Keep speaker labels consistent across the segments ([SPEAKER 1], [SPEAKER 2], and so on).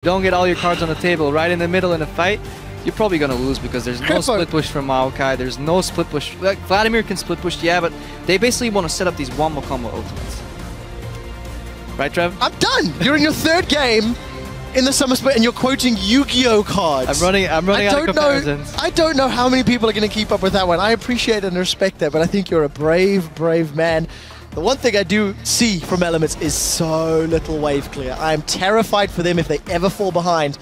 [SPEAKER 1] don't get all your cards on the table right in the middle in a fight, you're probably going to lose because there's no split push from Maokai, there's no split push. Like, Vladimir can split push, yeah, but they basically want to set up these one-more combo ultimates. Right, Trev?
[SPEAKER 2] I'm done! You're in your third game in the Summer Split and you're quoting Yu-Gi-Oh cards.
[SPEAKER 1] I'm running out of comparisons.
[SPEAKER 2] I don't know how many people are going to keep up with that one. I appreciate and respect that, but I think you're a brave, brave man. The one thing I do see from Elements is so little wave clear. I am terrified for them if they ever fall behind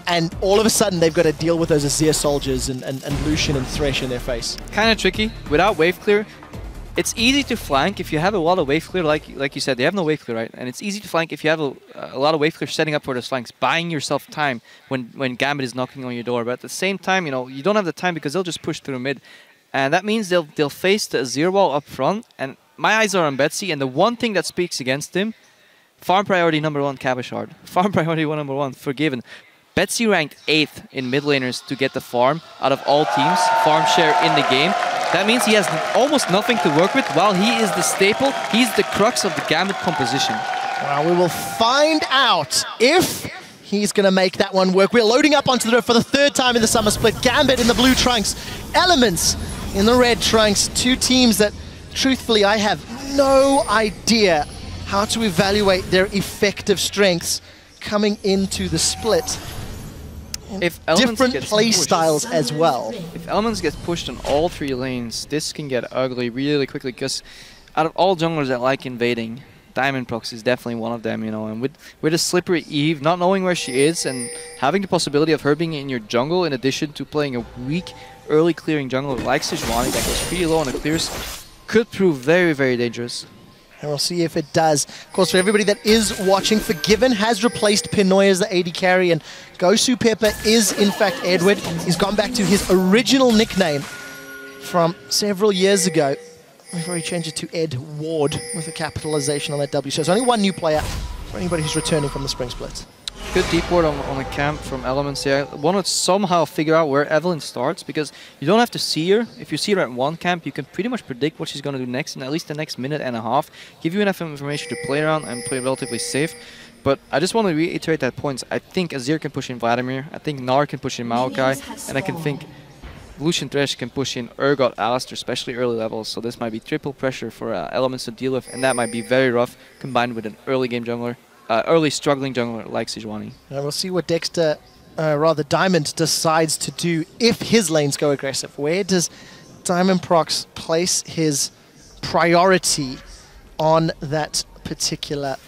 [SPEAKER 2] and all of a sudden they've got to deal with those Azir soldiers and Lucian and Thresh in their face.
[SPEAKER 1] Kind of tricky. Without wave clear, it's easy to flank if you have a lot of wave clear, like you said, they have no wave clear, right? And it's easy to flank if you have a lot of wave clear setting up for those flanks, buying yourself time when Gambit is knocking on your door. But at the same time, you know, you don't have the time because they'll just push through mid. And that means they'll face the Azir wall up front. And my eyes are on Betsy, and the one thing that speaks against him, farm priority #1, Cabashard. Farm priority #1, Forgiven. Betsy ranked 8th in mid laners to get the farm out of all teams, farm share in the game. That means he has almost nothing to work with, while he is the staple, he's the crux of the Gambit composition.
[SPEAKER 2] Well, we will find out if he's going to make that one work. We're loading up onto the door for the third time in the Summer Split. Gambit in the blue trunks, Elements in the red trunks. Two teams that, truthfully, I have no idea how to evaluate their effective strengths coming into the split.
[SPEAKER 1] If
[SPEAKER 2] different play styles as well.
[SPEAKER 1] If Elements gets pushed on all 3 lanes, this can get ugly really quickly, because out of all junglers that like invading, Diamond Prox is definitely one of them, you know, and with a slippery Eve, not knowing where she is and having the possibility of her being in your jungle in addition to playing a weak early clearing jungler like Sejuani that goes pretty low on the clears, could prove very, very dangerous.
[SPEAKER 2] And we'll see if it does. Of course, for everybody that is watching, Forgiven has replaced Pinoy as the AD carry, and Gosu Pepper is, in fact, Edward. He's gone back to his original nickname from several years ago. Before he changed it to Ed Ward with a capitalization on that W. So there's only one new player for anybody who's returning from the Spring Split.
[SPEAKER 1] Good deep ward on the camp from Elements here. I want to somehow figure out where Evelyn starts, because you don't have to see her. If you see her at one camp, you can pretty much predict what she's going to do next in at least the next minute and a half. Give you enough information to play around and play relatively safe. But I just want to reiterate that point. I think Azir can push in Vladimir. I think Gnar can push in Maokai. And I can think Lucian Thresh can push in Urgot, Alistar, especially early levels. So this might be triple pressure for Elements to deal with. And that might be very rough combined with an early game jungler. Early struggling jungler like Sejuani.
[SPEAKER 2] And we'll see what Dexter, rather Diamond, decides to do if his lanes go aggressive. Where does Diamond Prox place his priority on that particular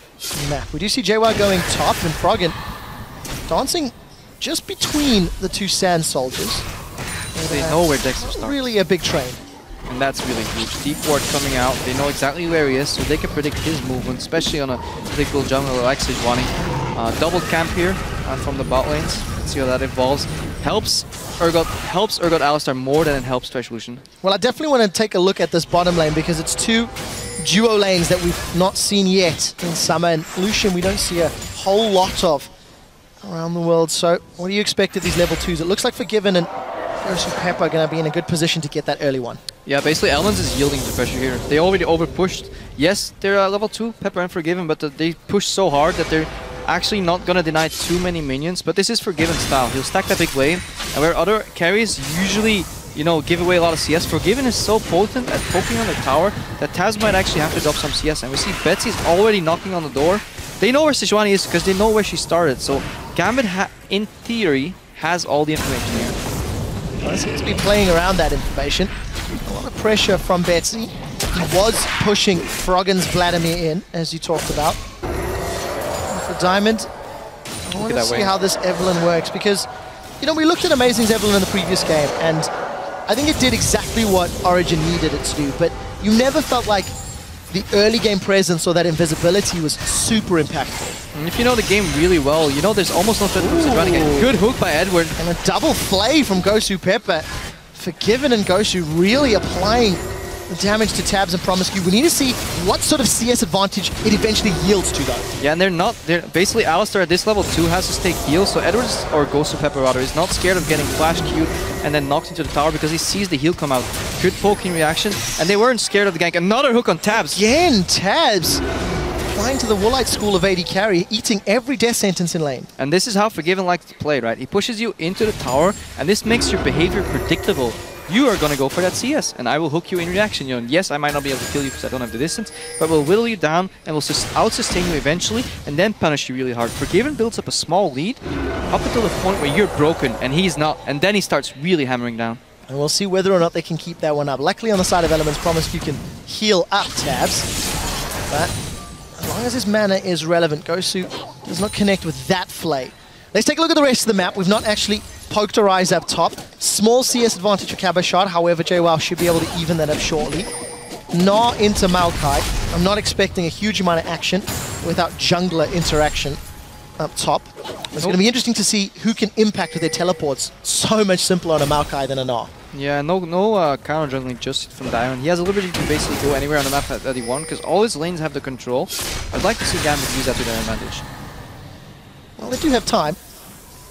[SPEAKER 2] map? We do see JY going top and Froggen dancing just between the two Sand Soldiers.
[SPEAKER 1] They know where Dexter starts.
[SPEAKER 2] Really a big train.
[SPEAKER 1] And that's really huge. Deep ward coming out, they know exactly where he is, so they can predict his movement, especially on a predictable jungler like Sejuani. Double camp here from the bot lanes. Let's see how that evolves. Helps Urgot Alistar more than it helps Thresh Lucian.
[SPEAKER 2] Well, I definitely want to take a look at this bottom lane, because it's two duo lanes that we've not seen yet in summer, and Lucian we don't see a whole lot of around the world. So what do you expect at these level 2s? It looks like Forgiven and Gosu Pepper are going to be in a good position to get that early one.
[SPEAKER 1] Yeah, basically Elements is yielding to pressure here. They already overpushed. Yes, they're level 2, Pepper and Forgiven, but they push so hard that they're actually not going to deny too many minions. But this is Forgiven style. He'll stack that big wave, and where other carries usually, you know, give away a lot of CS, Forgiven is so potent at poking on the tower that Taz might actually have to drop some CS. And we see Betsy's already knocking on the door. They know where Sejuani is because they know where she started. So Gambit, in theory, has all the information here.
[SPEAKER 2] Well, seems to be playing around that information. A lot of pressure from Betsy. He was pushing Froggen's Vladimir in, as you talked about. And for Diamond, I want to see how this Evelyn works, because, you know, we looked at Amazing's Evelyn in the previous game, and I think it did exactly what Origin needed it to do, but you never felt like the early game presence or that invisibility was super impactful.
[SPEAKER 1] And if you know the game really well, you know there's almost no threat from Sejuani. A good hook by Edward.
[SPEAKER 2] And a double flay from Gosu Pepper. Forgiven and Gosu really applying the damage to Tabs and Promiscu. We need to see what sort of CS advantage it eventually yields to, though.
[SPEAKER 1] Yeah, and they're basically Alistar at this level 2 has to stake heal, so Edwards, or Gosu Pepper rather, is not scared of getting flash queued and then knocked into the tower because he sees the heal come out. Good poking reaction, and they weren't scared of the gank. Another hook on Tabs.
[SPEAKER 2] Again, Tabs Applying to the Woolite school of AD carry, eating every death sentence in lane.
[SPEAKER 1] And this is how Forgiven likes to play, right? He pushes you into the tower, and this makes your behavior predictable. You are going to go for that CS, and I will hook you in reaction. You know, yes, I might not be able to kill you because I don't have the distance, but we'll whittle you down and we'll out-sustain you eventually, and then punish you really hard. Forgiven builds up a small lead up until the point where you're broken, and he's not, and then he starts really hammering down.
[SPEAKER 2] And we'll see whether or not they can keep that one up. Luckily on the side of Elements, Promise you can heal up tabs, but as long as his mana is relevant, Gosu does not connect with that Flay. Let's take a look at the rest of the map. We've not actually poked our eyes up top. Small CS advantage for Cabo Shot, however, JWoww should be able to even that up shortly. Gnaw into Maokai. I'm not expecting a huge amount of action without jungler interaction up top. It's going to be interesting to see who can impact with their teleports. So much simpler on a Maokai than a Gnaw.
[SPEAKER 1] Yeah, no counter jungling just from Diamond. He has a liberty to basically go anywhere on the map that he wants, because all his lanes have the control. I'd like to see Gambit use that to their advantage.
[SPEAKER 2] Well, they do have time.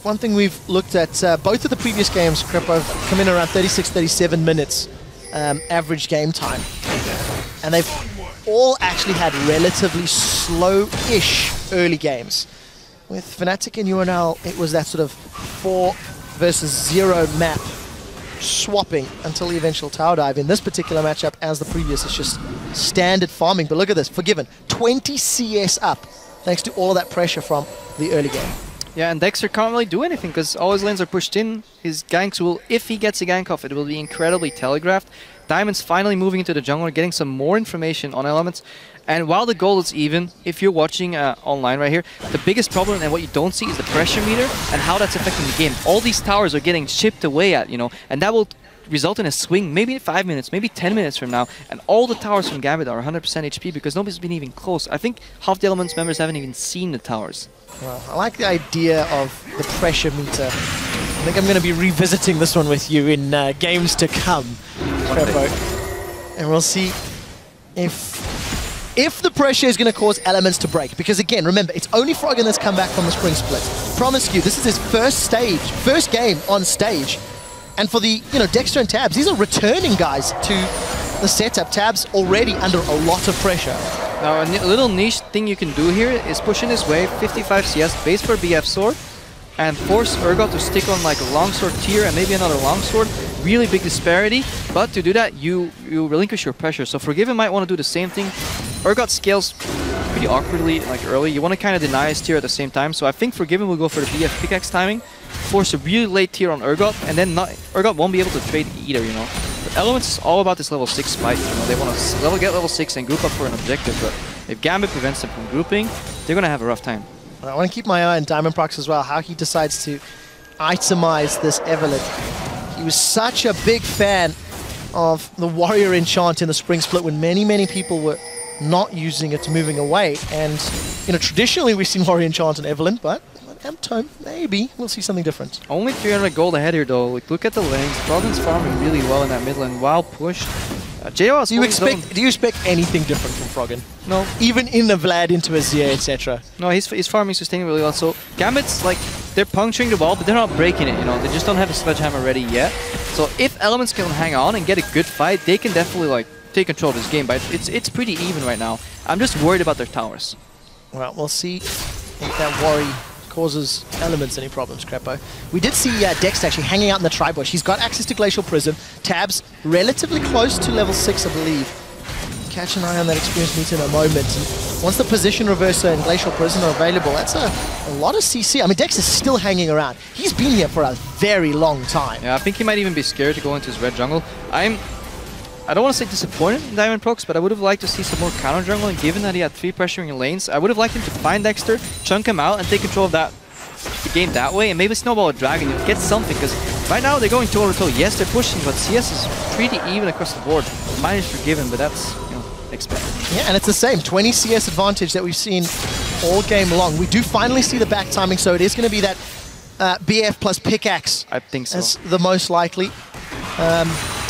[SPEAKER 2] One thing we've looked at, both of the previous games, Crepo, come in around 36-37 minutes average game time. And they've all actually had relatively slow-ish early games. With Fnatic and UNL, it was that sort of 4 versus 0 map swapping until the eventual tower dive. In this particular matchup, as the previous, it's just standard farming. But look at this, Forgiven, 20 CS up, thanks to all of that pressure from the early game.
[SPEAKER 1] Yeah, and Dexter can't really do anything because all his lanes are pushed in. His ganks will, if he gets a gank off, it will be incredibly telegraphed. Diamond's finally moving into the jungle, getting some more information on Elements. And while the goal is even, if you're watching online right here, the biggest problem and what you don't see is the pressure meter and how that's affecting the game. All these towers are getting chipped away at, you know, and that will result in a swing maybe 5 minutes, maybe 10 minutes from now, and all the towers from Gambit are 100% HP because nobody's been even close. I think half the Elements members haven't even seen the towers.
[SPEAKER 2] Well, I like the idea of the pressure meter. I think I'm going to be revisiting this one with you in games to come, Crepo. And we'll see if the pressure is going to cause Elements to break. Because again, remember, it's only Froggen that's come back from the spring split. Promise you, this is his first game on stage. And for the, Dexter and Tabs, these are returning guys to the setup. Tabs already under a lot of pressure.
[SPEAKER 1] Now, a little niche thing you can do here is push in his wave, 55 CS, base for BF sword, and force Urgot to stick on like a longsword tier and maybe another longsword. Really big disparity, but to do that, you relinquish your pressure. So Forgiven might want to do the same thing. Urgot scales pretty awkwardly, like early. You want to kind of deny his tier at the same time. So I think Forgiven will go for the BF pickaxe timing, force a really late tier on Urgot, and then Urgot won't be able to trade either, you know. But Elements is all about this level 6 fight. You know, they want to get level 6 and group up for an objective, but if Gambit prevents them from grouping, they're going to have a rough time.
[SPEAKER 2] I want to keep my eye on Diamond Prox as well, how he decides to itemize this Evelyn. He was such a big fan of the Warrior Enchant in the spring split when many people were not using it, moving away. And, traditionally we've seen Warrior Enchant and Evelyn, but Amtome, maybe we'll see something different.
[SPEAKER 1] Only 300 gold ahead here though. Like, look at the lanes. Froggen's farming really well in that mid lane. Wild push. JWoww,
[SPEAKER 2] do you expect anything different from Froggen?
[SPEAKER 1] No.
[SPEAKER 2] Even in the Vlad into a Zia, etc.
[SPEAKER 1] No, he's farming sustaining really well. So Gambit's like, they're puncturing the wall, but they're not breaking it, They just don't have a sledgehammer ready yet. So if Elements can hang on and get a good fight, they can definitely like take control of this game. But it's pretty even right now. I'm just worried about their towers.
[SPEAKER 2] Well, we'll see if that worry causes Elements any problems, Crepo. We did see Dexter actually hanging out in the tri-bush. He's got access to Glacial Prism. Tabs relatively close to level 6, I believe. Catch an eye on that experience meter in a moment. And once the position reverser and Glacial Prism are available, that's a lot of CC. I mean, Dexter's still hanging around. He's been here for a very long time.
[SPEAKER 1] Yeah, I think he might even be scared to go into his red jungle. I don't want to say disappointed in Diamond Prox, but I would have liked to see some more counter jungling, given that he had 3 pressuring lanes. I would have liked him to find Dexter, chunk him out, and take control of the game that way, and maybe snowball a dragon, get something, because right now they're going toe-to-toe. Yes, they're pushing, but CS is pretty even across the board. Minus Forgiven, but that's, expected.
[SPEAKER 2] Yeah, and it's the same, 20 CS advantage that we've seen all game long. We do finally see the back timing, so it is going to be that BF plus pickaxe.
[SPEAKER 1] I think so.
[SPEAKER 2] That's the most likely.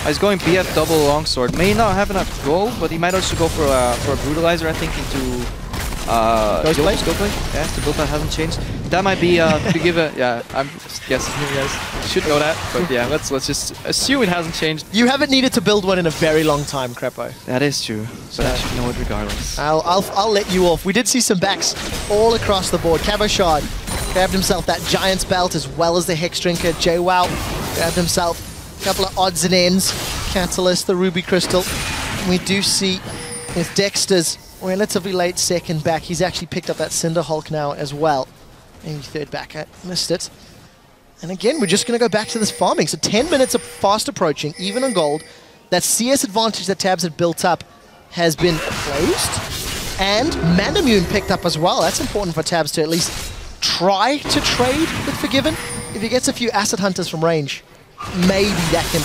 [SPEAKER 1] He's going BF double longsword. May not have enough gold, but he might also go for a brutalizer, I think, into Go play? Yeah, the build path hasn't changed. That might be to give a I'm guessing here, guys. Should know that, but yeah, let's just assume it hasn't changed.
[SPEAKER 2] You haven't needed to build one in a very long time, Crepo.
[SPEAKER 1] That is true, but I should know it regardless.
[SPEAKER 2] I'll let you off. We did see some backs all across the board. Cabochard grabbed himself that Giant's Belt as well as the Hex Drinker. JWoww grabbed himself a couple of odds and ends. Catalyst, the Ruby Crystal. We do see with Dexter's relatively late second back, he's actually picked up that Cinder Hulk now as well. Maybe third back, I missed it. And again, we're just going to go back to this farming. So 10 minutes of fast approaching, even on gold. That CS advantage that Tabs had built up has been closed. And Manamune picked up as well. That's important for Tabs to at least try to trade with Forgiven. If he gets a few Acid Hunters from range, maybe that can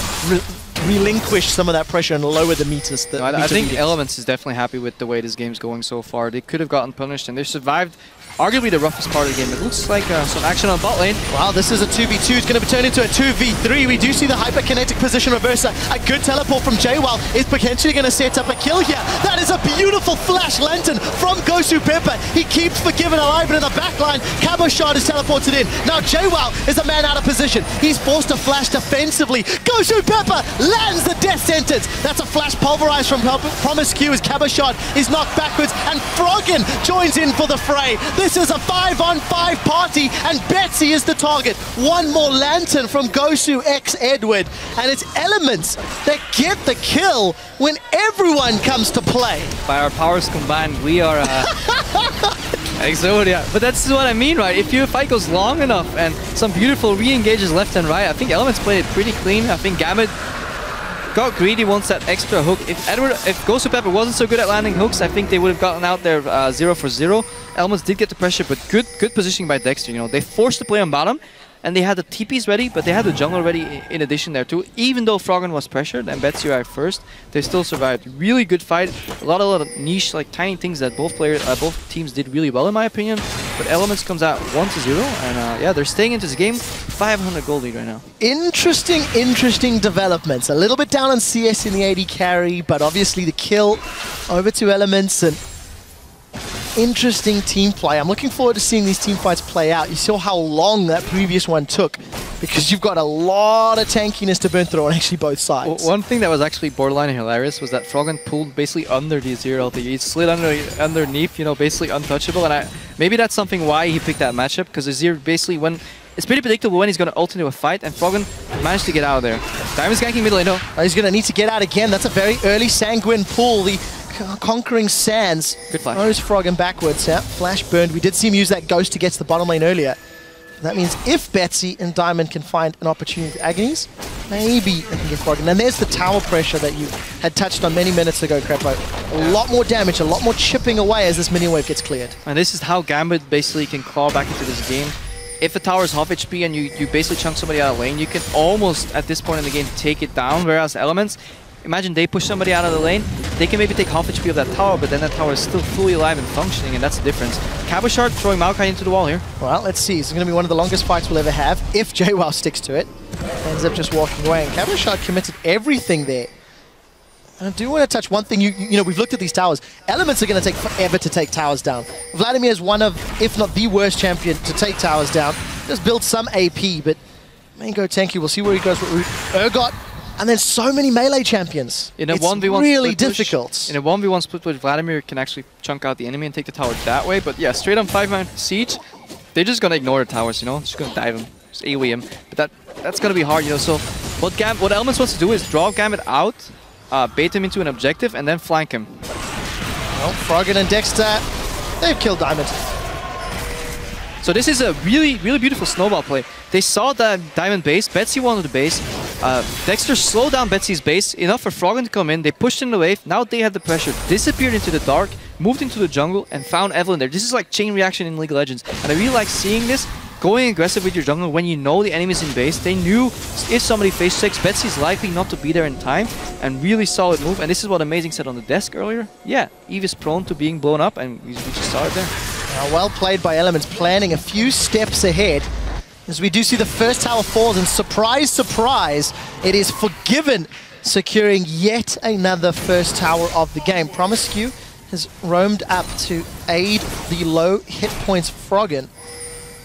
[SPEAKER 2] relinquish some of that pressure and lower the meters.
[SPEAKER 1] I think Elements is definitely happy with the way this game's going so far. They could have gotten punished, and they survived arguably the roughest part of the game. It looks like some action on bot lane.
[SPEAKER 2] Wow, this is a 2v2. It's going to be turned into a 2v3. We do see the hyperkinetic position reverser. A good teleport from JWoww is potentially going to set up a kill here. That is a beautiful flash lantern from GoSuPepper. He keeps Forgiven alive, and in the backline, Cabochard is teleported in. Now JWoww is a man out of position. He's forced to flash defensively. GoSuPepper lands the death sentence. That's a flash pulverized from Promiscu as Cabochard is knocked backwards, and Froggen joins in for the fray. This is a 5-on-5 party, and Betsy is the target. One more lantern from Gosu x Edward, and it's Elements that get the kill when everyone comes to play.
[SPEAKER 1] By our powers combined, we are Exodia. But that's what I mean, right? If your fight goes long enough and some beautiful re-engages left and right, I think Elements played it pretty clean. I think Gambit got greedy once that extra hook. If GoSuPepper wasn't so good at landing hooks, I think they would have gotten out there 0 for 0. Elements did get the pressure, but good positioning by Dexter. You know, they forced the play on bottom, and they had the TPs ready, but they had the jungle ready in addition there too. Even though Froggen was pressured and Betsy arrived first, they still survived. Really good fight. A lot of niche, like tiny things that both teams did really well in my opinion. But Elements comes out 1-0, and yeah, they're staying into this game. 500 gold lead right now.
[SPEAKER 2] Interesting developments. A little bit down on CS in the AD carry, but obviously the kill over to Elements, and interesting team play. I'm looking forward to seeing these team fights play out. You saw how long that previous one took, because you've got a lot of tankiness to burn through on actually both sides.
[SPEAKER 1] One thing that was actually borderline hilarious was that Froggen pulled basically under the 0 LT. He slid underneath, you know, basically untouchable, and maybe that's something why he picked that matchup, because Azir basically, when it's pretty predictable when he's going to ult into a fight, and Froggen managed to get out of there. Diamond's ganking middle lane, no.
[SPEAKER 2] He's going to need to get out again. That's a very early Sanguine pull. The Conquering Sands
[SPEAKER 1] good flash.
[SPEAKER 2] Throws Froggen backwards. Yeah, flash burned. We did see him use that ghost to get to the bottom lane earlier. That means if Betsy and Diamond can find an opportunity with Agonies, maybe they can get Froggen. And there's the tower pressure that you had touched on many minutes ago, Crepo. A lot more damage, a lot more chipping away as this minion wave gets cleared.
[SPEAKER 1] And this is how Gambit basically can claw back into this game. If a tower is half HP and you basically chunk somebody out of lane, you can almost, at this point in the game, take it down. Whereas Elements, imagine they push somebody out of the lane, they can maybe take half HP of that tower, but then that tower is still fully alive and functioning, and that's the difference. Cabochard throwing Maokai into the wall here.
[SPEAKER 2] Well, let's see. This is going to be one of the longest fights we'll ever have, if JWoww sticks to it. Ends up just walking away, and Cabochard committed everything there. And I do want to touch one thing. You know, we've looked at these towers. Elements are going to take forever to take towers down. Vladimir is one of, if not the worst champion to take towers down. Just build some AP, but Mango Tanky, we'll see where he goes with Urgot. And then so many melee champions.
[SPEAKER 1] In a
[SPEAKER 2] it's
[SPEAKER 1] 1v1
[SPEAKER 2] really difficult.
[SPEAKER 1] In a 1v1 split with Vladimir, you can actually chunk out the enemy and take the tower that way. But yeah, straight on 5-man siege, they're just going to ignore the towers, you know? Just going to dive him, just AoE him. But that's going to be hard, you know? So what Elements wants to do is draw Gambit out, bait him into an objective, and then flank him.
[SPEAKER 2] Well, Froggen and Dexter, they've killed Diamond.
[SPEAKER 1] So this is a really beautiful snowball play. They saw that Diamond base, Betsy wanted the base. Dexter slowed down Betsy's base, enough for Froggen to come in. They pushed in the wave, now they had the pressure, disappeared into the dark, moved into the jungle, and found Evelyn there. This is like chain reaction in League of Legends. And I really like seeing this. Going aggressive with your jungle when you know the enemy's in base. They knew if somebody face checks, Betsy's likely not to be there in time, and really solid move. And this is what Amazing said on the desk earlier. Yeah, Eve is prone to being blown up, and we just saw it there.
[SPEAKER 2] Well played by Elements, planning a few steps ahead. As we do see the first tower falls, and surprise, surprise, it is Forgiven securing yet another first tower of the game. Promiscu has roamed up to aid the low hit points Froggen.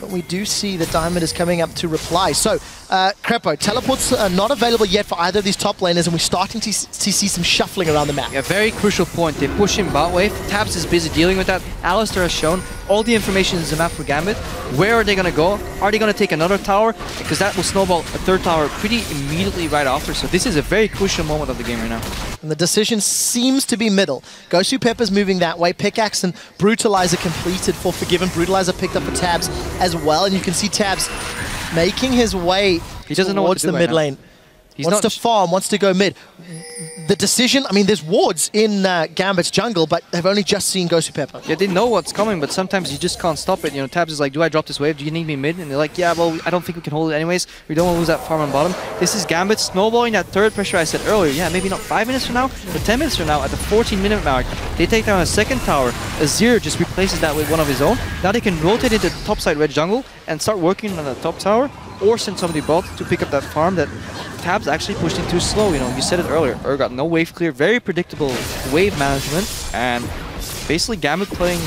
[SPEAKER 2] But we do see that Diamond is coming up to reply. So, Crepo, teleports are not available yet for either of these top laners, and we're starting to see some shuffling around the map.
[SPEAKER 1] Yeah, very crucial point. They push him bot wave. Tabs is busy dealing with that. Alistair has shown all the information in the map for Gambit. Where are they going to go? Are they going to take another tower? Because that will snowball a third tower pretty immediately right after. So this is a very crucial moment of the game right now.
[SPEAKER 2] And the decision seems to be middle. Gosu-Pepper's moving that way. Pickaxe and Brutalizer completed for Forgiven. Brutalizer picked up for Tabs as well. And you can see Tabs making his way towards the mid lane. He wants to farm, wants to go mid. The decision, I mean, there's wards in Gambit's jungle, but they've only just seen Gosu-Pepper.
[SPEAKER 1] Yeah, they know what's coming, but sometimes you just can't stop it. You know, Tabs is like, do I drop this wave? Do you need me mid? And they're like, yeah, well, I don't think we can hold it anyways. We don't want to lose that farm on bottom. This is Gambit snowballing that third pressure I said earlier. Yeah, maybe not 5 minutes from now, but 10 minutes from now at the 14-minute mark. They take down a second tower. Azir just replaces that with one of his own. Now they can rotate into the topside red jungle and start working on the top tower, or send somebody bot to pick up that farm that Tabs actually pushed in too slow. You know, you said it earlier. got no wave clear, very predictable wave management, and basically Gambit playing,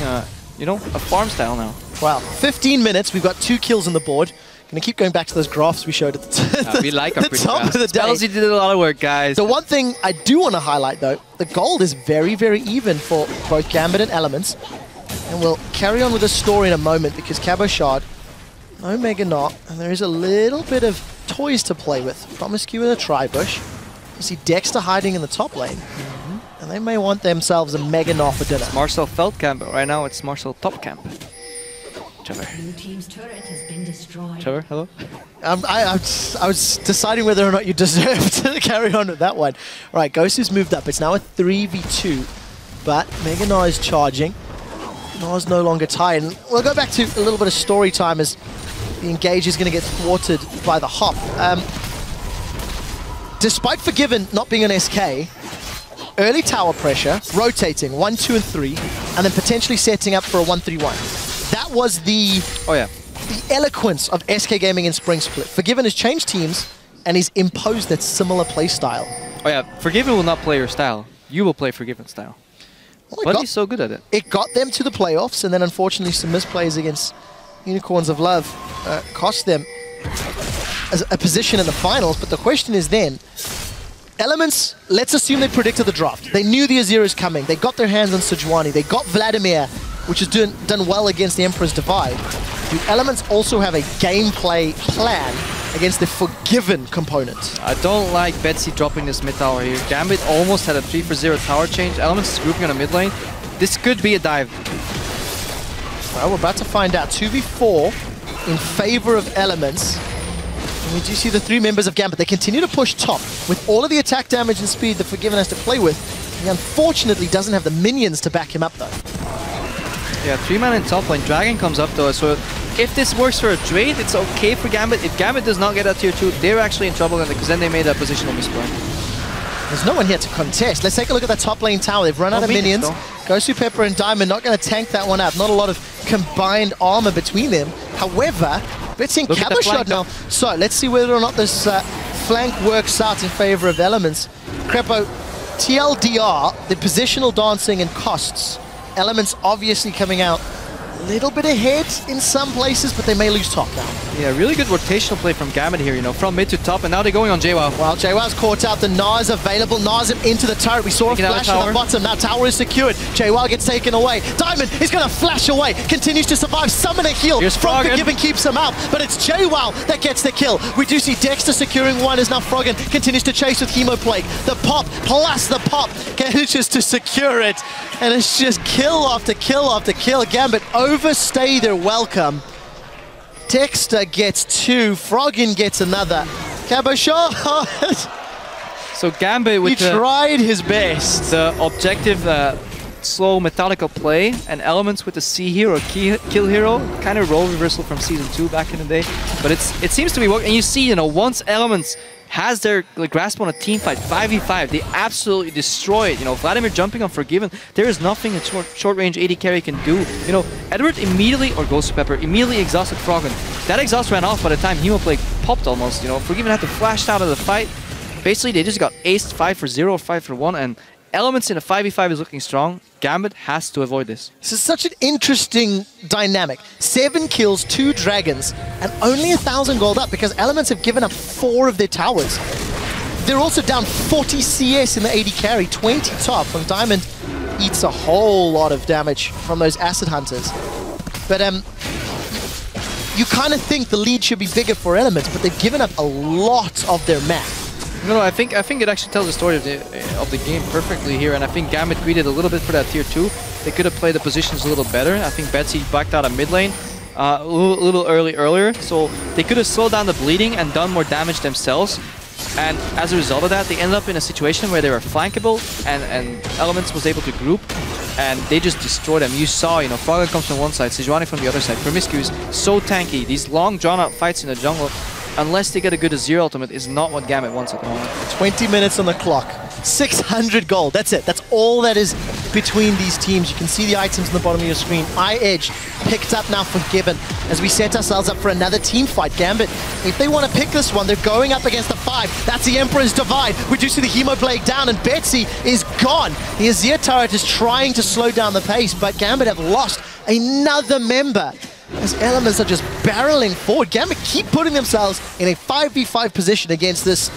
[SPEAKER 1] you know, a farm style now.
[SPEAKER 2] Wow, 15 minutes. We've got 2 kills on the board. Gonna keep going back to those graphs we showed at the,
[SPEAKER 1] we like our
[SPEAKER 2] the top of the day.
[SPEAKER 1] Spellsy did a lot of work, guys.
[SPEAKER 2] The one thing I do want to highlight, though, the gold is very, very even for both Gambit and Elements. And we'll carry on with the story in a moment because Cabochard, no Mega Knot, and there is a little bit of toys to play with. Promiscu in a Tribush. You see Dexter hiding in the top lane. And they may want themselves a Mega Knot for dinner.
[SPEAKER 1] It's Marcel Felt camp, but right now it's Marcel Top camp. Trevor.
[SPEAKER 3] Blue team's turret has been destroyed.
[SPEAKER 1] Trevor, hello?
[SPEAKER 2] I was deciding whether or not you deserve to carry on with that one. All right, Gosu's moved up. It's now a 3v2, but Mega Knot is charging. Knot's no longer tired. And we'll go back to a little bit of story time as the engage is going to get thwarted by the hop. Despite Forgiven not being an SK, early tower pressure, rotating 1, 2, and 3, and then potentially setting up for a 1-3-1. That was the eloquence of SK Gaming in Spring Split. Forgiven has changed teams, and he's imposed that similar play style.
[SPEAKER 1] Oh yeah, Forgiven will not play your style. You will play Forgiven style. Well, but he's so good at it.
[SPEAKER 2] It got them to the playoffs, and then unfortunately some misplays against Unicorns of Love cost them a position in the finals. But the question is then, Elements, let's assume they predicted the draft. They knew the Azir is coming. They got their hands on Sejuani. They got Vladimir, which has done well against the Emperor's Divide. Do Elements also have a gameplay plan against the Forgiven component?
[SPEAKER 1] I don't like Betsy dropping this mid tower here. Gambit almost had a 3-for-0 tower change. Elements is grouping on a mid lane. This could be a dive.
[SPEAKER 2] Well, we're about to find out. 2v4 in favor of Elements. And we do see the 3 members of Gambit. They continue to push top with all of the attack damage and speed that Forgiven has to play with. He unfortunately doesn't have the minions to back him up though.
[SPEAKER 1] Yeah, 3-man in top lane. Dragon comes up though, so if this works for a trade, it's okay for Gambit. If Gambit does not get a tier 2, they're actually in trouble because then they made a positional misplay.
[SPEAKER 2] There's no one here to contest. Let's take a look at that top lane tower. They've run out of minions. Gosu-Pepper and Diamond not going to tank that one out. Not a lot of combined armor between them. However, Betsy and Cabochard now. So let's see whether or not this flank works out in favor of Elements. Crepo, TLDR, the positional dancing and costs. Elements obviously coming out a little bit ahead in some places, but they may lose top now.
[SPEAKER 1] Yeah, really good rotational play from Gambit here, you know, from mid to top, and now they're going on JWoww.
[SPEAKER 2] Well, JWoww's caught out, the Nars available, Nars him into the turret. We saw a flash on the bottom, now tower is secured. JWoww gets taken away. Diamond is going to flash away, continues to survive, summon a heal. From Forgiven keeps him out, but it's JWoww that gets the kill. We do see Dexter securing one as now Froggen continues to chase with Hemoplague. The pop plus the pop manages to secure it, and it's just kill after kill after kill. Gambit overstay their welcome. Dexter gets 2, Froggen gets another. Cabochard!
[SPEAKER 1] So Gambit with
[SPEAKER 2] he tried his best.
[SPEAKER 1] The objective slow methodical play, and Elements with the C hero, kill hero, kind of role reversal from season 2 back in the day. But it seems to be working, and you see, you know, once Elements has their grasp on a team fight, 5v5, they absolutely destroy it. You know, Vladimir jumping on Forgiven, there is nothing a short range AD carry can do. You know, Edward immediately, or Gosu-Pepper, immediately exhausted Froggen. That exhaust ran off by the time Hemoplague popped almost. You know, Forgiven had to flash out of the fight. Basically, they just got aced 5-for-0, 5-for-1, and Elements in a 5v5 is looking strong. Gambit has to avoid this.
[SPEAKER 2] This is such an interesting dynamic. 7 kills, 2 dragons, and only 1,000 gold up because Elements have given up 4 of their towers. They're also down 40 CS in the AD carry, 20 top, and Diamond eats a whole lot of damage from those Acid Hunters. But you kind of think the lead should be bigger for Elements, but they've given up a lot of their map.
[SPEAKER 1] No, I think it actually tells the story of the game perfectly here, and I think Gambit greeded a little bit for that tier 2. They could have played the positions a little better. I think Betsy backed out of mid lane a little earlier, so they could have slowed down the bleeding and done more damage themselves. And as a result of that, they ended up in a situation where they were flankable, and Elements was able to group, and they just destroyed them. You saw, you know, Froggen comes from one side, Sejuani from the other side. Promiscuous, so tanky. These long, drawn-out fights in the jungle, unless they get a good Azir ultimate, is not what Gambit wants at the moment.
[SPEAKER 2] 20 minutes on the clock. 600 gold. That's it. That's all that is between these teams. You can see the items on the bottom of your screen. Edge picked up now for Gibbon as we set ourselves up for another team fight. Gambit, if they want to pick this one, they're going up against the 5. That's the Emperor's Divide. Reducing the Hemoblade down, and Betsy is gone. The Azir turret is trying to slow down the pace, but Gambit have lost another member as Elements are just barreling forward. Gambit keep putting themselves in a 5v5 position against this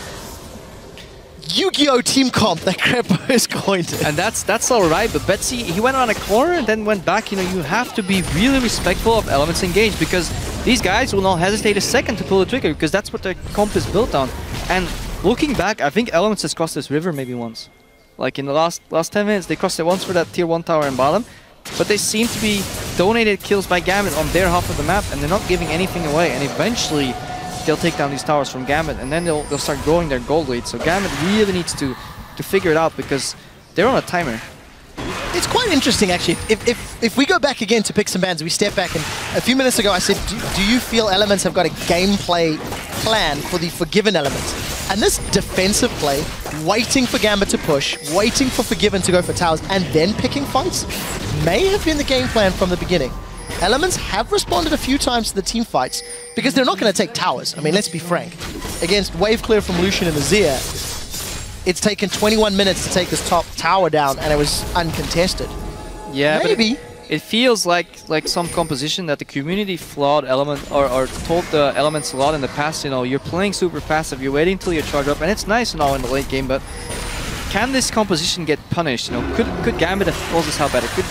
[SPEAKER 2] Yu-Gi-Oh! Team comp that Crepo is coined.
[SPEAKER 1] And that's alright, but Betsy, he went around a corner and then went back. You know, you have to be really respectful of Elements engaged, because these guys will not hesitate a second to pull the trigger, because that's what their comp is built on. And looking back, I think Elements has crossed this river maybe once. Like in the last 10 minutes, they crossed it once for that tier 1 tower in bottom, but they seem to be donated kills by Gambit on their half of the map, and they're not giving anything away, and eventually they'll take down these towers from Gambit, and then they'll start growing their gold lead. So Gambit really needs to figure it out, because they're on a timer.
[SPEAKER 2] It's quite interesting, actually. If we go back again to picks and bans, we step back, and a few minutes ago I said, do you feel Elements have got a gameplay plan for the Forgiven Elements? And this defensive play, waiting for Gambit to push, waiting for Forgiven to go for towers, and then picking fights, may have been the game plan from the beginning. Elements have responded a few times to the team fights because they're not going to take towers. I mean, let's be frank. Against wave clear from Lucian and Azir, it's taken 21 minutes to take this top tower down, and it was uncontested.
[SPEAKER 1] Yeah,
[SPEAKER 2] maybe.
[SPEAKER 1] It feels like some composition that the community flawed Element or told the Elements a lot in the past. You know, you're playing super passive, you're waiting till you charge up, and it's nice and all in the late game, but can this composition get punished? You know, could Gambit have closed this out better? Could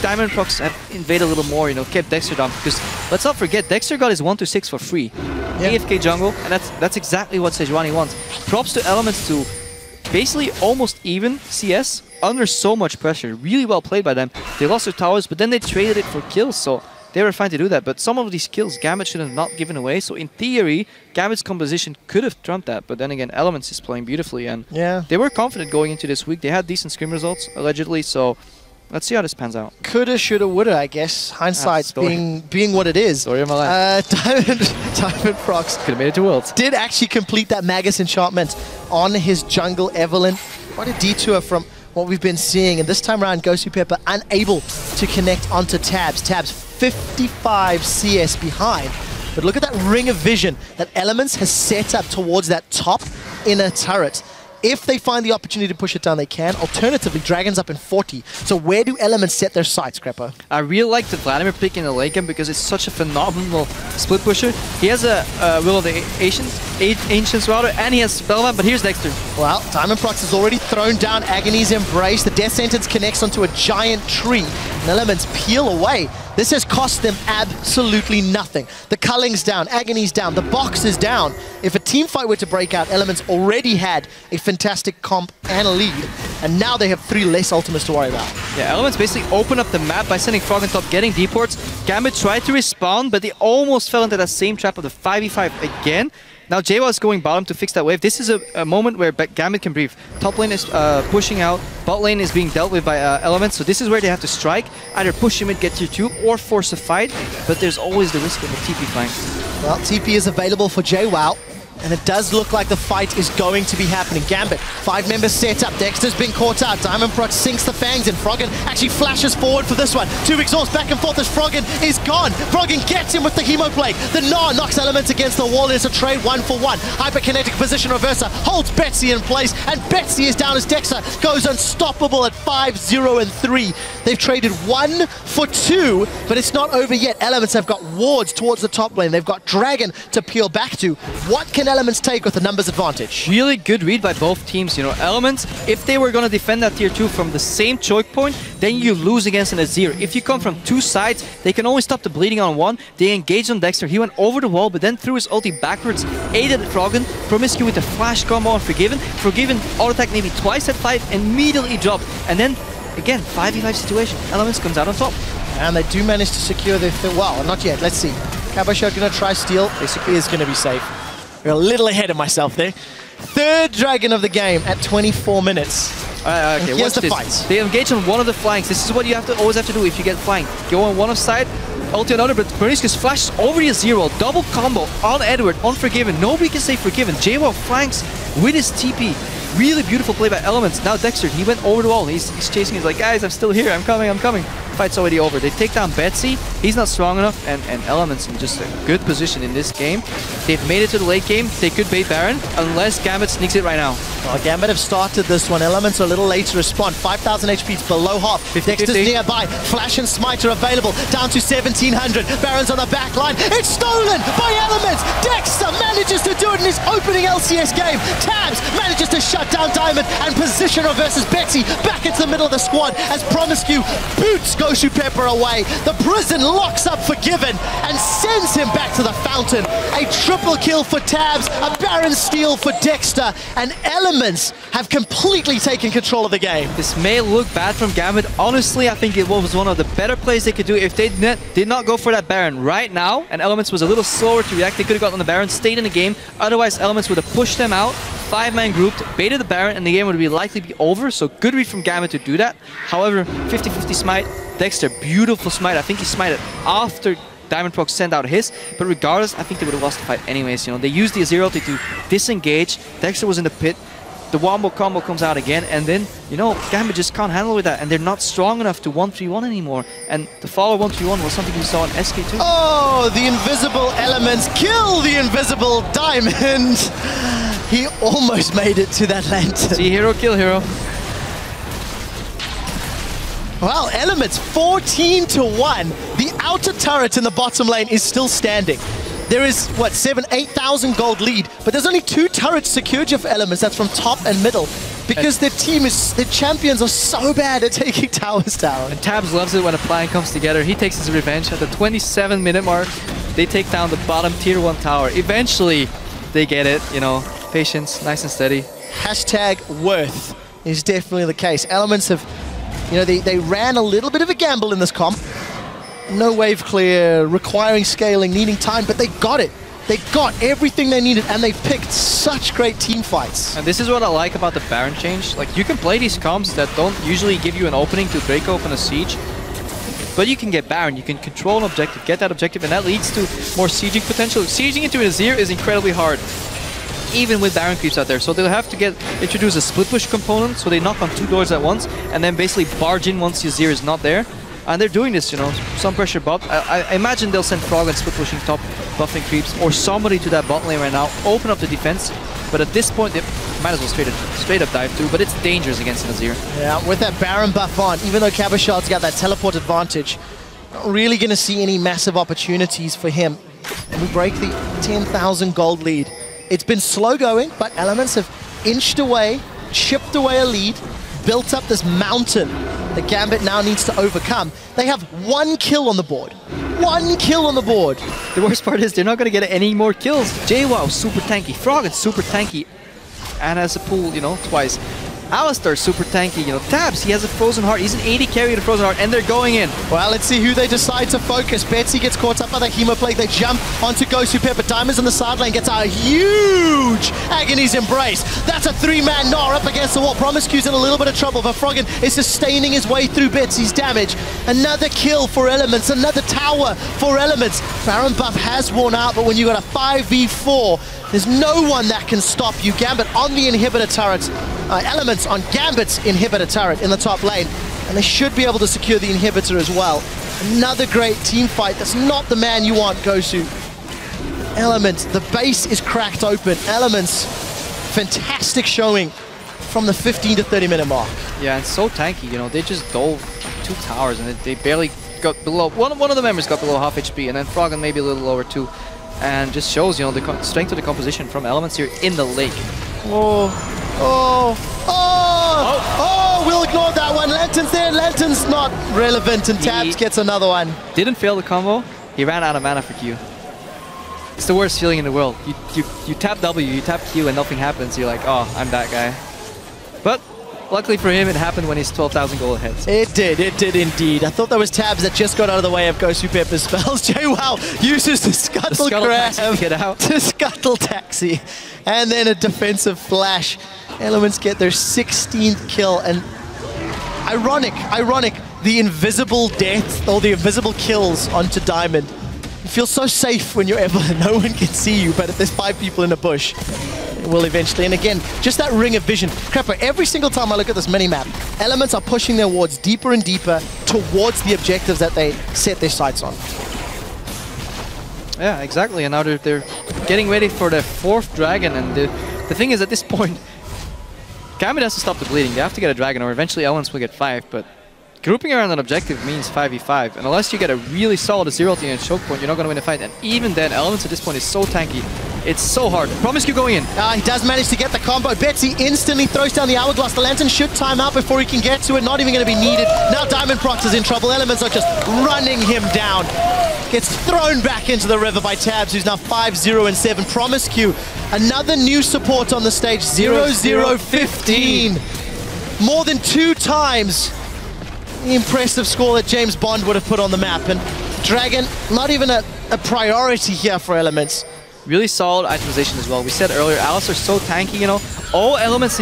[SPEAKER 1] Diamond Prox have invaded a little more, you know, kept Dexter down? Because let's not forget, Dexter got his 1-6 for free. Yeah. AFK jungle, and that's exactly what Sejuani wants. Props to Elements to basically almost even CS under so much pressure. Really well played by them. They lost their towers, but then they traded it for kills, so they were fine to do that. But some of these kills Gambit should have not given away, so in theory, Gambit's composition could have trumped that. But then again, Elements is playing beautifully, and they were confident going into this week. They had decent scrim results, allegedly, so let's see how this pans out.
[SPEAKER 2] Coulda, shoulda, woulda, I guess. Hindsight being what it is.
[SPEAKER 1] Story of my life.
[SPEAKER 2] Diamond Prox
[SPEAKER 1] could have made it to Worlds.
[SPEAKER 2] Did actually complete that Magus enchantment on his jungle Evelyn. Quite a detour from what we've been seeing, and this time around Ghosty Pepper unable to connect onto Tabs. Tabs 55 CS behind. But look at that ring of vision that Elements has set up towards that top inner turret. If they find the opportunity to push it down, they can. Alternatively, Dragon's up in 40. So where do Elements set their sights, Crepo?
[SPEAKER 1] I really like the Vladimir pick in the late game because it's such a phenomenal split pusher. He has a Will of the Ancients router, and he has Spellbound, but here's Dexter.
[SPEAKER 2] Well, Diamond Prox has already thrown down Agony's Embrace. The Death Sentence connects onto a giant tree, and Elements peel away. This has cost them absolutely nothing. The Culling's down, Agony's down, the box is down. If a team fight were to break out, Elements already had a fantastic comp and a lead, and now they have 3 less ultimates to worry about.
[SPEAKER 1] Yeah, Elements basically open up the map by sending Froggen top, getting deports. Gambit tried to respawn, but they almost fell into that same trap of the 5v5 again. Now Jawa is going bottom to fix that wave. This is a moment where Gambit can breathe. Top lane is pushing out, bot lane is being dealt with by Elements, so this is where they have to strike. Either push him and get tier 2 or force a fight, but there's always the risk of a TP flank.
[SPEAKER 2] Well, TP is available for JWoww. And it does look like the fight is going to be happening. Gambit, 5-member setup. Dexter's been caught out. Diamond Proc sinks the fangs in. Froggen actually flashes forward for this one. 2 exhausts back and forth as Froggen is gone. Froggen gets him with the Hemoplague. The Gnar knocks Elements against the wall. It's a trade 1-for-1. Hyperkinetic position reverser holds Betsy in place, and Betsy is down as Dexter goes unstoppable at 5-0-3. They've traded 1 for 2, but it's not over yet. Elements have got wards towards the top lane. They've got Dragon to peel back to. What can Elements take with the numbers advantage?
[SPEAKER 1] Really good read by both teams. You know, Elements, if they were going to defend that tier 2 from the same choke point, then you lose against an Azir. If you come from 2 sides, they can only stop the bleeding on 1. They engaged on Dexter. He went over the wall, but then threw his ulti backwards, aided Froggen, Promiscu with a flash combo on Forgiven. Forgiven auto-attack maybe twice at 5, immediately dropped. And then, again, 5v5 situation. Elements comes out on top.
[SPEAKER 2] And they do manage to secure their... Well, not yet. Let's see. Cabochard going to try steal. Basically is going to be safe. We're a little ahead of myself there. 3rd Dragon of the game at 24 minutes.
[SPEAKER 1] Okay,
[SPEAKER 2] here's the fight.
[SPEAKER 1] They engage on one of the flanks. This is what you always have to do if you get flanked. Go on one side, ulti another, but Promiscu flashes over the Azir. Double combo on Edward, on Forgiven. Nobody can say Forgiven. JWoww flanks with his TP. Really beautiful play by Elements. Now Dexter, he went over the wall. He's chasing. He's like, guys, I'm still here. I'm coming. Fight's already over. They take down Betsy. He's not strong enough, and Elements in just a good position in this game. They've made it to the late game. They could bait Baron, unless Gambit sneaks it right now.
[SPEAKER 2] Well, Gambit have started this one. Elements are a little late to respond. 5,000 HP, it's below half.
[SPEAKER 1] 50,
[SPEAKER 2] Dexter's
[SPEAKER 1] 50.
[SPEAKER 2] nearby. Flash and Smite are available. Down to 1,700. Baron's on the back line. It's stolen by Elements. Dexter manages to do it in his opening LCS game. Tabs manages to shut down Diamond and position versus Betsy back into the middle of the squad as Promiscu boots Goshu Pepper away. The prison locks up Forgiven and sends him back to the fountain. A triple kill for Tabs, a Baron steal for Dexter, and Elements have completely taken control of the game.
[SPEAKER 1] This may look bad from Gambit. Honestly, I think it was one of the better plays they could do if they did not go for that Baron right now, and Elements was a little slower to react. They could have gotten the Baron, stayed in the game. Otherwise, Elements would have pushed them out. 5-man grouped, baited the Baron, and the game would likely be over. So good read from Gambit to do that. However, 50-50 smite. Dexter, beautiful smite. I think he smited after Diamond Proc sent out his, but regardless, I think they would have lost the fight anyways. You know, they used the Azir ulti to disengage. Dexter was in the pit. The wombo combo comes out again, and then, you know, Gambit just can't handle with that, and they're not strong enough to 1-3-1 anymore. And the follow 1-3-1 was something we saw in SK2.
[SPEAKER 2] Oh, the invisible Elements kill the invisible Diamond. He almost made it to that lantern.
[SPEAKER 1] See, hero kill hero.
[SPEAKER 2] Well, Elements 14-1. The outer turret in the bottom lane is still standing. There is, what, 8,000 gold lead, but there's only 2 turrets secured here for Elements. That's from top and middle. Because their champions are so bad at taking towers down.
[SPEAKER 1] And Tabs loves it when a plan comes together. He takes his revenge at the 27-minute mark. They take down the bottom tier 1 tower. Eventually, they get it, you know. Patience, nice and steady.
[SPEAKER 2] Hashtag worth is definitely the case. Elements have, you know, they ran a little bit of a gamble in this comp. No wave clear, requiring scaling, needing time, but they got it. They got everything they needed, and they picked such great team fights.
[SPEAKER 1] And this is what I like about the Baron change. Like, you can play these comps that don't usually give you an opening to break open a siege, but you can get Baron, you can control an objective, get that objective, and that leads to more sieging potential. Sieging into an Azir is incredibly hard, even with Baron creeps out there. So they'll have to introduce a split push component, so they knock on 2 doors at once, and then basically barge in once the Azir is not there. And they're doing this, you know, some pressure bot. I imagine they'll send Frog and split pushing top, buffing creeps, or somebody to that bot lane right now, open up the defense. But at this point, they might as well straight up dive through, but it's dangerous against an Azir.
[SPEAKER 2] Yeah, with that Baron buff on, even though Cabochard's got that teleport advantage, not really going to see any massive opportunities for him. And we break the 10,000 gold lead. It's been slow going, but Elements have inched away, chipped away a lead, built up this mountain that Gambit now needs to overcome. They have 1 kill on the board. 1 kill on the board.
[SPEAKER 1] The worst part is they're not going to get any more kills. JWoww, super tanky. Froggen, super tanky. And has a pull, you know, twice. Alistar's super tanky, you know. Tabs, he has a Frozen Heart. He's an 80 carry with a Frozen Heart, and they're going in.
[SPEAKER 2] Well, let's see who they decide to focus. Betsy gets caught up by the Hemoplague. They jump onto Gosu Pepper. Diamonds on the sideline gets a huge Agony's Embrace. That's a 3-man Gnar up against the wall. Promiscue's in a little bit of trouble, but Froggen is sustaining his way through Betsy's damage. Another kill for Elements, another tower for Elements. Baron buff has worn out, but when you got a 5v4, there's no one that can stop you. Gambit on the inhibitor turret. Elements on Gambit's inhibitor turret in the top lane. And they should be able to secure the inhibitor as well. Another great team fight. That's not the man you want, Gosu. Elements, the base is cracked open. Elements, fantastic showing from the 15 to 30 minute mark.
[SPEAKER 1] Yeah, and so tanky, you know. They just dove 2 towers and they barely got below. One of the members got below half HP, and then Froggen maybe a little lower too. And just shows, you know, the strength of the composition from Elements here in the lake. We'll ignore that one. Lantern's there. Lantern's not relevant, and Tabs gets another one. Didn't fail the combo. He ran out of mana for Q. It's the worst feeling in the world. You tap W, you tap Q, and nothing happens. You're like, oh, I'm that guy. But luckily for him, it happened when he's 12,000 gold ahead. So. It did indeed. I thought that was Tabs that just got out of the way of Gosu Pepper's spells. JWoww uses the scuttle grab to get out. To scuttle taxi. And then a defensive flash. Elements get their 16th kill, and ironic, the invisible death, or the invisible kills onto Diamond. You feel so safe when you're able, no one can see you, but if there's 5 people in a bush, it will eventually. And again, just that ring of vision. Crapper, every single time I look at this mini-map, Elements are pushing their wards deeper and deeper towards the objectives that they set their sights on. Yeah, exactly, and now they're getting ready for the 4th dragon, and the thing is, at this point, Gambit has to stop the bleeding. They have to get a dragon, or eventually Elements will get 5, but grouping around an objective means 5v5, and unless you get a really solid zero ulti and choke point, you're not going to win the fight, and even then, Elements at this point is so tanky. It's so hard. Promiscue going in. He does manage to get the combo. Betsy instantly throws down the Hourglass. The Lantern should time out before he can get to it. Not even going to be needed. Now Diamond Prox is in trouble. Elements are just running him down. Gets thrown back into the river by Tabs, who's now 5-0-7. Promiscue, another new support on the stage. 0-0-15. More than 2 times the impressive score that James Bond would have put on the map. And Dragon, not even a priority here for Elements. Really solid itemization as well. We said earlier, Alistar's so tanky, you know. All Elements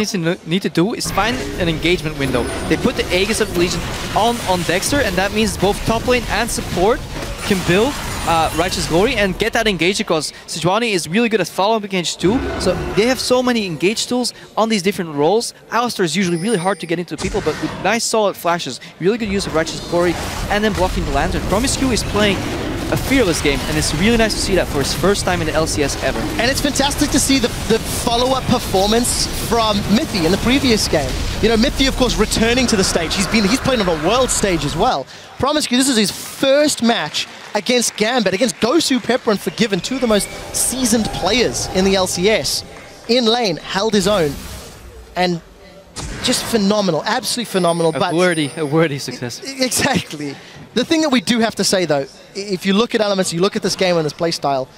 [SPEAKER 1] need to do is find an engagement window. They put the Aegis of the Legion on Dexter, and that means both top lane and support can build Righteous Glory and get that engage, because Sejuani is really good at following engage too. So they have so many engage tools on these different roles. Alistar is usually really hard to get into people, but with nice solid flashes, really good use of Righteous Glory, and then blocking the Lantern. Promiscu is playing a fearless game, and it's really nice to see that for his first time in the LCS ever. And it's fantastic to see the follow-up performance from Mithy in the previous game. You know, Mithy, of course, returning to the stage. He's played on a world stage as well. Promiscu, this is his first match against Gambit, against Gosu, Pepper, and Forgiven, 2 of the most seasoned players in the LCS. In lane, held his own, and just phenomenal, absolutely phenomenal. A worthy success. Exactly. The thing that we do have to say, though, if you look at Elements, you look at this game and this playstyle,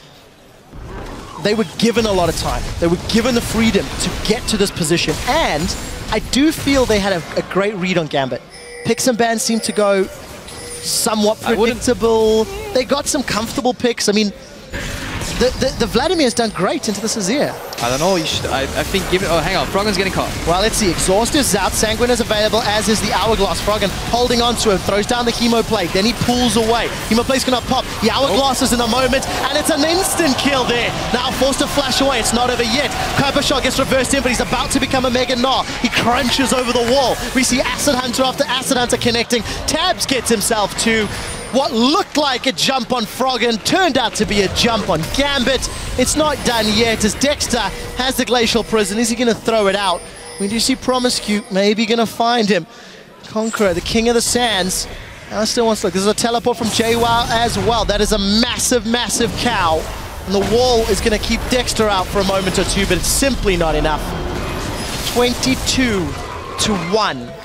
[SPEAKER 1] they were given a lot of time. They were given the freedom to get to this position, and I do feel they had a great read on Gambit. Picks and bans seemed to go somewhat predictable. They got some comfortable picks. I mean, the Vladimir's done great into the Azir. I don't know, I think give it, oh hang on, Froggen's getting caught. Well, let's see, Exhaust is out, Sanguine is available, as is the Hourglass. Froggen holding on to him, throws down the Hemoplague, then he pulls away. Hemoplague's gonna pop, the Hourglass is in a moment, and it's an instant kill there. Now forced to flash away, it's not over yet. Kybershot gets reversed in, but he's about to become a Mega Gnar. He crunches over the wall. We see Acid Hunter after Acid Hunter connecting. Tabs gets himself to what looked like a jump on Froggen turned out to be a jump on Gambit. It's not done yet, as Dexter has the Glacial Prison. Is he going to throw it out? We do see Promiscu maybe going to find him. Conqueror, the King of the Sands. Still wants to look. This is a teleport from JWoww as well. That is a massive, massive cow. And the wall is going to keep Dexter out for a moment or two, but it's simply not enough. 22-1.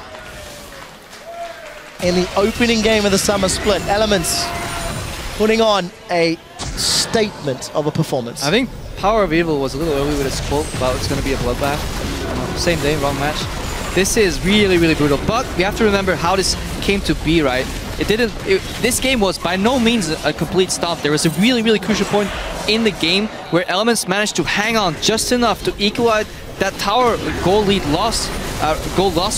[SPEAKER 1] In the opening game of the summer split, Elements putting on a statement of a performance. I think Power of Evil was a little early with its quote about it's going to be a bloodbath. Same day, wrong match. This is really, really brutal. But we have to remember how this came to be, right? This game was by no means a complete stop. There was a really, really crucial point in the game where Elements managed to hang on just enough to equalize that tower goal loss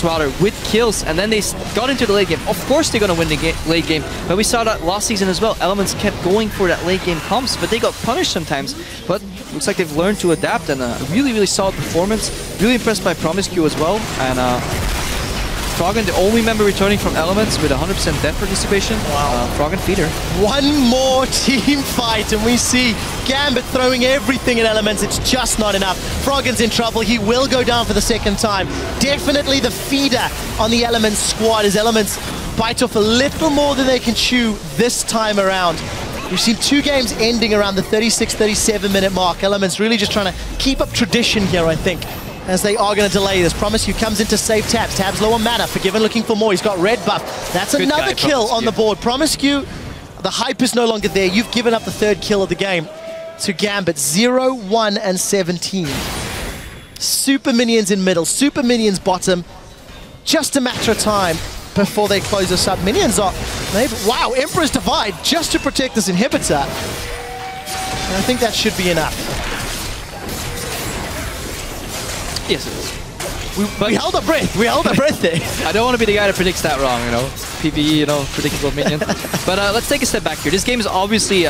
[SPEAKER 1] rather with kills, and then they got into the late game. Of course they're gonna win the late game, but we saw that last season as well. Elements kept going for that late game comps, but they got punished sometimes. But looks like they've learned to adapt, and a really, really solid performance. Really impressed by Promiscu as well, and Froggen, the only member returning from Elements with 100% death participation.
[SPEAKER 2] Wow.
[SPEAKER 1] Froggen feeder.
[SPEAKER 2] One more team fight, and we see Gambit throwing everything at Elements. It's just not enough. Froggen's in trouble. He will go down for the second time. Definitely the feeder on the Elements squad as Elements bite off a little more than they can chew this time around. We've seen 2 games ending around the 36, 37-minute mark. Elements really just trying to keep up tradition here, I think, as they are going to delay this. Promiscu comes in to save Tabs. Tabs low on mana. Forgiven looking for more. He's got red buff. That's
[SPEAKER 1] Good
[SPEAKER 2] another
[SPEAKER 1] guy,
[SPEAKER 2] kill
[SPEAKER 1] Promiscu.
[SPEAKER 2] on the board. Promiscu, the hype is no longer there. You've given up the 3rd kill of the game to Gambit. 0, 1, and 17. Super minions in middle. Super minions bottom. Just a matter of time before they close us up. Minions are... Wow, Emperor's Divide just to protect this inhibitor. And I think that should be enough.
[SPEAKER 1] Yes, it is.
[SPEAKER 2] We held our breath. We held our breath there.
[SPEAKER 1] I don't want to be the guy that predicts that wrong, you know. PvE, you know, predictable minion. But let's take a step back here. This game is obviously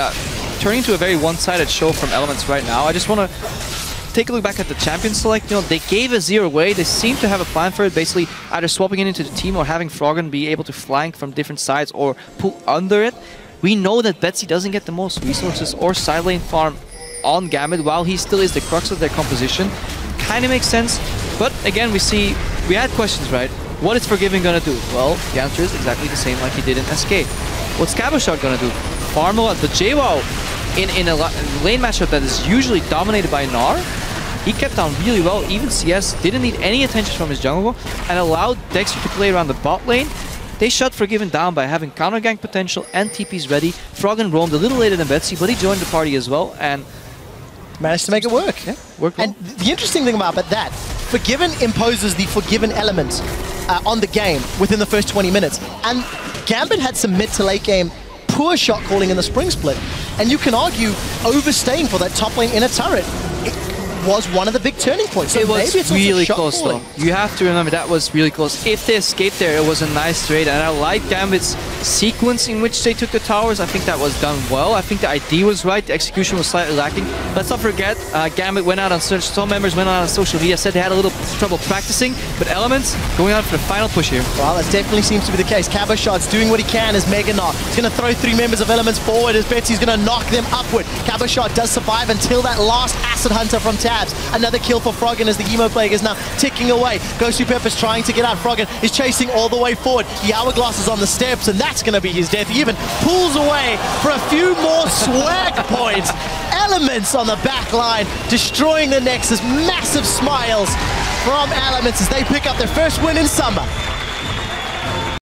[SPEAKER 1] turning into a very one-sided show from Elements right now. I just want to take a look back at the champion select. You know, they gave a 0 away. They seem to have a plan for it, basically either swapping it into the team or having Froggen be able to flank from different sides or pull under it. We know that Betsy doesn't get the most resources or side lane farm on Gambit, while he still is the crux of their composition. Kind of makes sense, but again, we had questions, right? What is Forgiven gonna do? Well, the answer is exactly the same like he did in SK. What's Caboshot gonna do? Farm a lot. The JWoww in a lane matchup that is usually dominated by Gnar, he kept on really well. Even CS didn't need any attention from his jungle and allowed Dexter to play around the bot lane. They shut Forgiven down by having counter gank potential and TPs ready. Froggen roamed a little later than Betsy, but he joined the party as well and
[SPEAKER 2] managed to make it work.
[SPEAKER 1] Yeah, worked well.
[SPEAKER 2] And the interesting thing about that, Forgiven imposes the Forgiven element on the game within the first 20 minutes. And Gambit had some mid to late game poor shot calling in the spring split. And you can argue overstaying for that top lane in a turret. It was one of the big turning points. So
[SPEAKER 1] it was
[SPEAKER 2] maybe it's
[SPEAKER 1] really
[SPEAKER 2] shot
[SPEAKER 1] close
[SPEAKER 2] calling.
[SPEAKER 1] though. You have to remember that was really close. If they escaped there, it was a nice trade, and I like Gambit's sequence in which they took the towers. I think that was done well. I think the idea was right. The execution was slightly lacking. Let's not forget, Gambit went out on some members went out on social media, said they had a little trouble practicing, but Elements going out for the final push here.
[SPEAKER 2] Well, that definitely seems to be the case. Caboshot's doing what he can as Mega Knock. He's going to throw 3 members of Elements forward as Betsy's going to knock them upward. Caboshot does survive until that last Acid Hunter from Tabs. Another kill for Froggen as the e-mFire is now ticking away. Ghost Pepper's trying to get out. Froggen is chasing all the way forward. The Hourglass is on the steps, and that's going to be his death. He even pulls away for a few more swag points. Elements on the back line, destroying the Nexus. Massive smiles from Elements as they pick up their first win in summer.